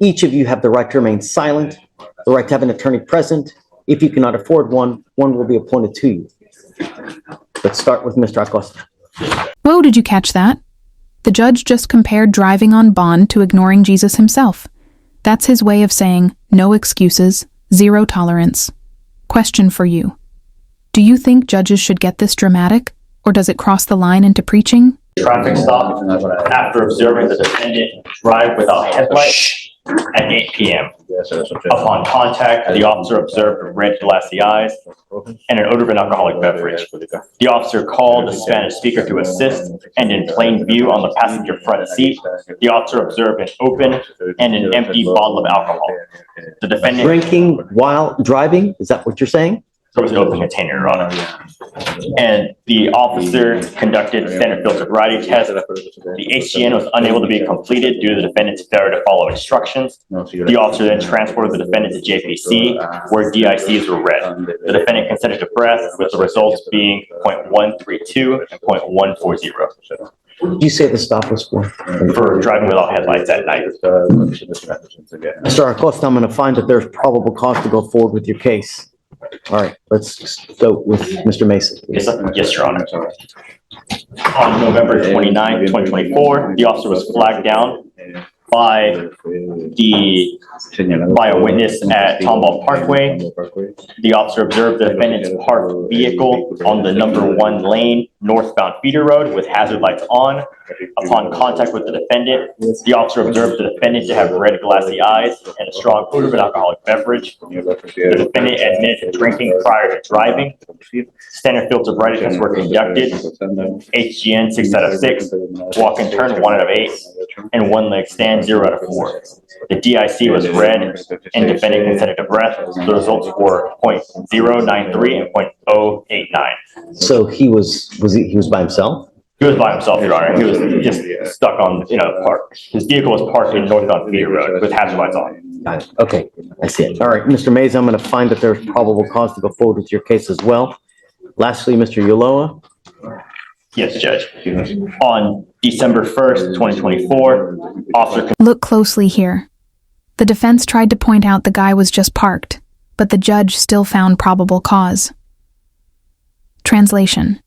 Each of you have the right to remain silent, the right to have an attorney present. If you cannot afford one, one will be appointed to you. Let's start with Mr. Acosta. Whoa, did you catch that? The judge just compared driving on bond to ignoring Jesus himself. That's his way of saying no excuses, zero tolerance. Question for you. Do you think judges should get this dramatic, or does it cross the line into preaching? Traffic stop after observing the defendant drive without headlights at 8 p.m. Upon contact, the officer observed red glassy eyes and an odor of an alcoholic beverage. The officer called the Spanish speaker to assist, and in plain view on the passenger front seat, the officer observed an open and an empty bottle of alcohol. The defendant Drinking while driving? Is that what you're saying? There was an open container, Your Honor. And the officer conducted standard field sobriety test. The HGN was unable to be completed due to the defendant's failure to follow instructions. The officer then transported the defendant to JPC, where DICs were read. The defendant consented to breath, with the results being 0.132 and 0.140. What did you say the stop was for? For driving without headlights at night. Mr. Acosta, I'm going to find that there's probable cause to go forward with your case. All right, let's go with Mr. Mason. Yes, Your Honor. On November 29, 2024, the officer was flagged down by a witness at Tomball Parkway. The officer observed the defendant's parked vehicle on the number 1 lane northbound feeder road with hazard lights on. Upon contact with the defendant, the officer observed the defendant to have red glassy eyes and a strong odor of an alcoholic beverage. The defendant admitted to drinking prior to driving. Standard field sobriety tests were conducted. HGN 6 out of 6, walk and turn 1 out of 8, and 1 leg stand 0 out of 4. The DIC was read and defendant consented to breath. The results were 0.093 and 0.089. So he was by himself? He was by himself, Your Honor. He was just stuck on, park. His vehicle was parked in northbound feeder road with hazard lights on. Got it. Okay, I see it. All right, Mr. Mays, I'm going to find that there's probable cause to go forward with your case as well. Lastly, Mr. Ulloa. Yes, Judge. On December 1st, 2024, officer... Look closely here. The defense tried to point out the guy was just parked, but the judge still found probable cause. Translation.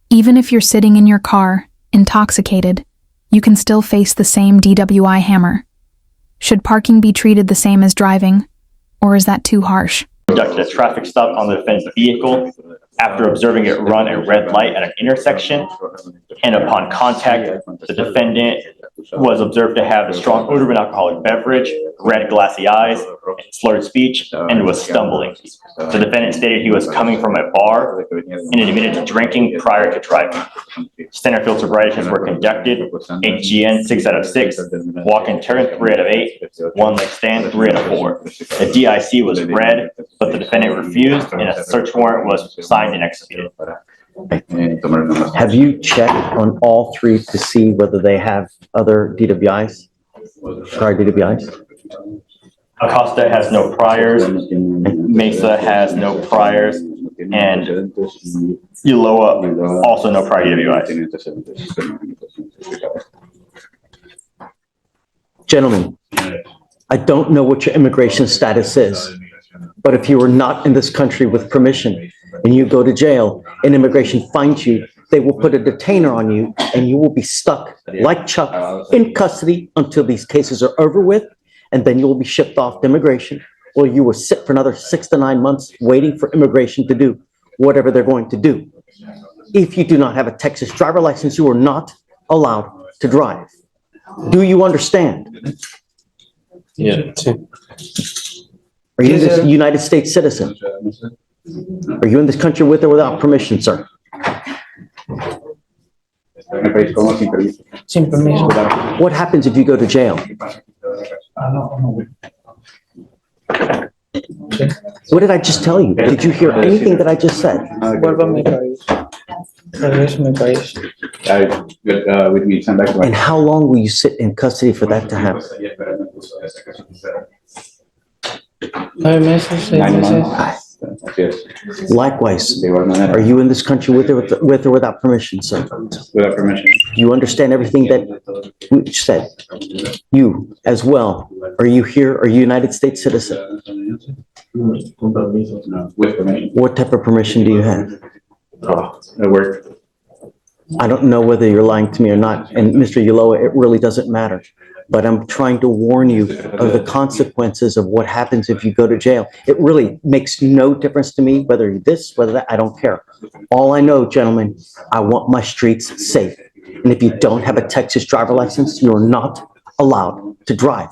Even if you're sitting in your car, intoxicated, you can still face the same DWI hammer. Should parking be treated the same as driving, or is that too harsh? Conducted a traffic stop on the defendant's vehicle after observing it run a red light at an intersection, and upon contact, the defendant was observed to have a strong odor of an alcoholic beverage, red glassy eyes, slurred speech, and was stumbling. The defendant stated he was coming from a bar and admitted to drinking prior to driving. Standard field sobriety tests were conducted. HGN 6 out of 6, walk and turn 3 out of 8, 1 leg stand 3 out of 4. The DIC was read, but the defendant refused, and a search warrant was signed and executed. Have you checked on all 3 to see whether they have other DWIs? Prior DWIs? Acosta has no priors, Mesa has no priors, and Ulloa also no prior DWIs. Gentlemen, I don't know what your immigration status is, but if you are not in this country with permission and you go to jail and immigration finds you, they will put a detainer on you and you will be stuck like Chuck in custody until these cases are over with, and then you will be shipped off to immigration, or you will sit for another 6 to 9 months waiting for immigration to do whatever they're going to do. If you do not have a Texas driver license, you are not allowed to drive. Do you understand? Yeah. Are you a United States citizen? Are you in this country with or without permission, sir? Sin permiso. What happens if you go to jail? What did I just tell you? Did you hear anything that I just said? Vuelvo a mi país. Regreso a mi país. And how long will you sit in custody for that to happen? 9 meses, 6 meses. Así es. Likewise, De igual manera, are you in this country with or without permission, sir? without permission. Do you understand everything that we said? You as well. Are you here? Are you a United States citizen? No, with permission. What type of permission do you have? At work. I don't know whether you're lying to me or not, and Mr. Ulloa, it really doesn't matter. But I'm trying to warn you of the consequences of what happens if you go to jail. It really makes no difference to me whether you're this, whether that, I don't care. All I know, gentlemen, I want my streets safe. And if you don't have a Texas driver license, you're not allowed to drive.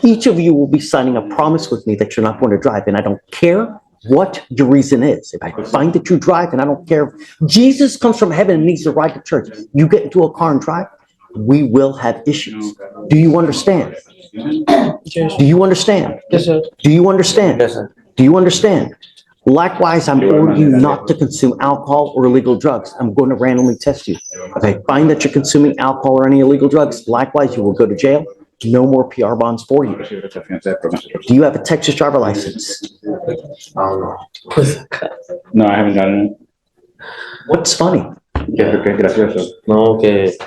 Each of you will be signing a promise with me that you're not going to drive, and I don't care what your reason is. If I find that you drive, and I don't care, if Jesus comes from heaven and needs to ride to church, you get into a car and drive, we will have issues. Do you understand? Yes, Do you understand? yes, sir. Do you understand? Yes, sir. Do you understand? Likewise, I'm ordering you not to consume alcohol or illegal drugs. I'm going to randomly test you. If I find that you're consuming alcohol or any illegal drugs, likewise, you will go to jail. No more PR bonds for you. Do you have a Texas driver license? No, I haven't gotten it. What's funny? Creo que es gracioso. No, que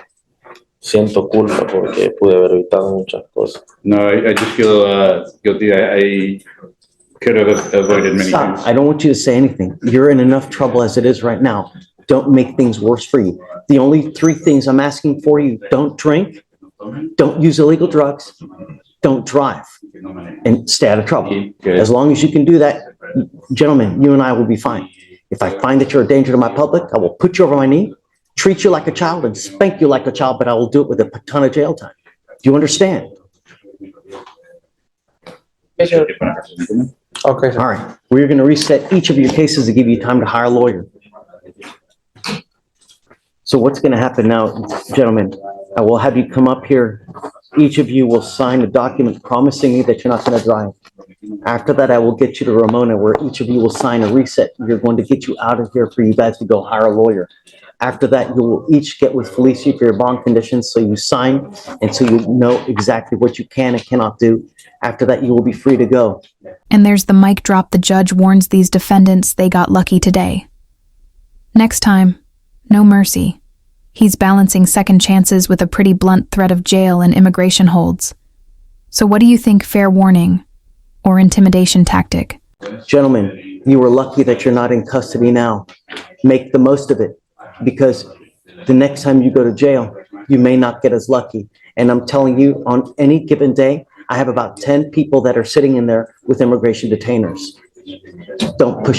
siento culpa porque pude haber evitado muchas cosas. No, I just feel guilty. I could have avoided many Stop. things. I don't want you to say anything. You're in enough trouble as it is right now. Don't make things worse for you. The only three things I'm asking for you: don't drink, don't use illegal drugs, don't drive, and stay out of trouble. As long as you can do that, gentlemen, you and I will be fine. If I find that you're a danger to my public, I will put you over my knee, treat you like a child, and spank you like a child, but I will do it with a ton of jail time. Do you understand? Yes, sir. Okay, sir. All right, we're going to reset each of your cases to give you time to hire a lawyer. So what's going to happen now, gentlemen? I will have you come up here. Each of you will sign a document promising me that you're not going to drive. After that, I will get you to Ramona, where each of you will sign a reset. We're going to get you out of here for you guys to go hire a lawyer. After that, you will each get with Fleischer for your bond conditions, so you sign and so you know exactly what you can and cannot do. After that, you will be free to go. And there's the mic drop the judge warns these defendants they got lucky today. Next time, no mercy. He's balancing second chances with a pretty blunt threat of jail and immigration holds. So what do you think fair warning or intimidation tactic? Gentlemen, you are lucky that you're not in custody now. Make the most of it, because the next time you go to jail, you may not get as lucky. And I'm telling you, on any given day, I have about 10 people that are sitting in there with immigration detainers. Don't push